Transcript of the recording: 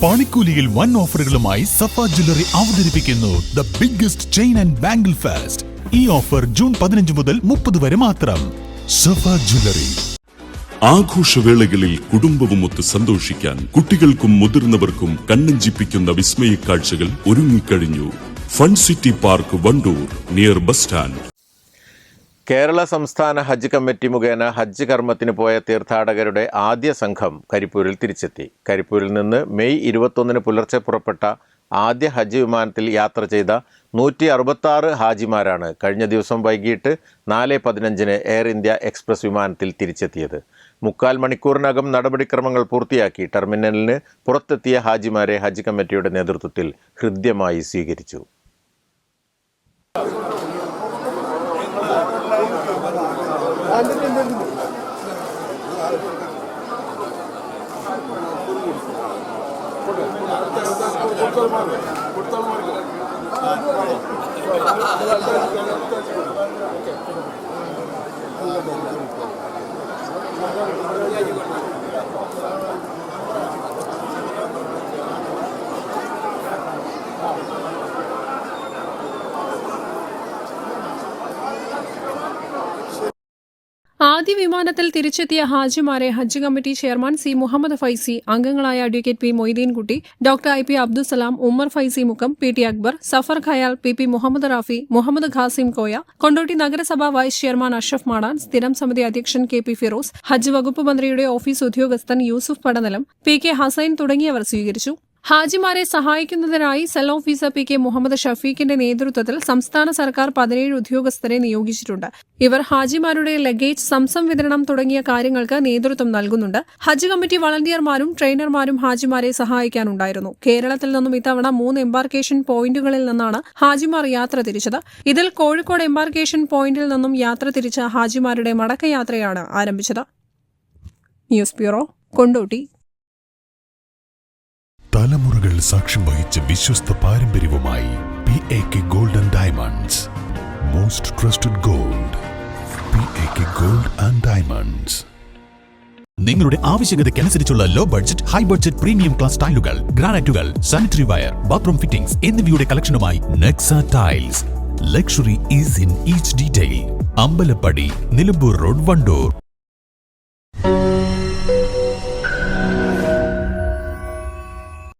പണിക്കൂലിയിൽ വൻ ഓഫറുകളുമായി സഫ ജ്വല്ലറി അവതരിപ്പിക്കുന്നു the biggest chain and bangle fest. ഈ ഓഫർ ജൂൺ 15 മുതൽ 30 വരെ മാത്രം. സഫ ജ്വല്ലറി. ആഘോഷവേളകളിൽ കുടുംബവുമൊത്ത് സന്തോഷിക്കാൻ കുട്ടികൾക്കും മുതിർന്നവർക്കും കണ്ണഞ്ചിപ്പിക്കുന്ന വിസ്മയ കാഴ്ചകൾ ഒരുങ്ങിക്കഴിഞ്ഞു. Fun city park Wandoor near bus stand. Kerala സംസ്ഥാന ഹജ്ജ് കമ്മിറ്റി മുഖേന ഹജ്ജ് കർമ്മത്തിന് പോയ തീർത്ഥാടകരുടെ ആദ്യ സംഘം കരിപ്പൂരിൽ തിരിച്ചെത്തി. കരിപ്പൂരിൽ നിന്ന് മെയ് 21 പുലർച്ചെ പുറപ്പെട്ട ആദ്യ ഹജ്ജ് വിമാനത്തിൽ യാത്ര ചെയ്ത 166 ഹാജിമാരാണ് കഴിഞ്ഞ ദിവസം വൈകിട്ട് 4:15 എയർ ഇന്ത്യ എക്സ്പ്രസ് വിമാനത്തിൽ തിരിച്ചെത്തിയത്. 3/4 മണിക്കൂറിനകം നടപടിക്രമങ്ങൾ പൂർത്തിയാക്കി ടെർമിനലിന് പുറത്തെത്തിയ ഹാജിമാരെ ഹജ്ജ് കമ്മിറ്റിയുടെ നേതൃത്വത്തിൽ ഹൃദ്യമായി സ്വീകരിച്ചു. ആദ്യ വിമാനത്തിൽ തിരിച്ചെത്തിയ ഹാജിമാരെ Hajj committee chairman C Muhammad Faizi, അംഗങ്ങളായ advocate P Moideenkutty, doctor I P Abdussalam, Ummer Faizi Mukkam, P T Akbar, Safar Khayal, P Muhammad Rafi, Muhammad Khasim Koya, Kondotty നഗരസഭ വൈസ് ചെയർമാൻ അഷ്റഫ് മാടാൻ, സ്ഥിരം സമിതി അധ്യക്ഷൻ കെ പി ഫിറോസ്, ഹജ്ജ് വകുപ്പ് മന്ത്രിയുടെ ഓഫീസ് ഉദ്യോഗസ്ഥൻ യൂസുഫ് പടനിലം, പി കെ ഹസൈൻ തുടങ്ങിയവർ സ്വീകരിച്ചു. ഹാജിമാരെ സഹായിക്കുന്നതിനായി cell officer P K Muhammad ഷഫീഖിന്റെ നേതൃത്വത്തിൽ സംസ്ഥാന സർക്കാർ 17 ഉദ്യോഗസ്ഥരെ നിയോഗിച്ചിട്ടുണ്ട്. ഇവർ ഹാജിമാരുടെ ലഗേജ്, സംസം വിതരണം തുടങ്ങിയ കാര്യങ്ങൾക്ക് നേതൃത്വം നൽകുന്നുണ്ട്. ഹജ്ജ് കമ്മിറ്റി വളണ്ടിയർമാരും ട്രെയിനർമാരും ഹാജിമാരെ സഹായിക്കാനുണ്ടായിരുന്നു. കേരളത്തിൽ നിന്നും ഇത്തവണ 3 എംബാർക്കേഷൻ പോയിന്റുകളിൽ നിന്നാണ് ഹാജിമാർ യാത്ര തിരിച്ചത്. ഇതിൽ കോഴിക്കോട് എംബാർക്കേഷൻ പോയിന്റിൽ നിന്നും യാത്ര തിരിച്ച ഹാജിമാരുടെ മടക്കയാത്രയാണ് ആരംഭിച്ചത്. News bureau, Kondotty. തലമുറകൾ സാക്ഷ്യം വഹിച്ച വിശ്വസ്ത പാരമ്പര്യവുമായി PAK Gold and Diamonds. Most trusted gold. PAK Gold and Diamonds. നിങ്ങളുടെ ആവശ്യകതയ്ക്കനുസരിച്ചുള്ള low budget, high budget, premium class ടൈലുകൾ, ഗ്രാനൈറ്റുകൾ, സാനിറ്ററി വയർ, ബാത്റൂം ഫിറ്റിംഗ്സ് എന്നിവയുടെ കളക്ഷനുമായി Nexa tiles. Luxury is in each detail. Ambalappadi, Nilambur road, Wandoor.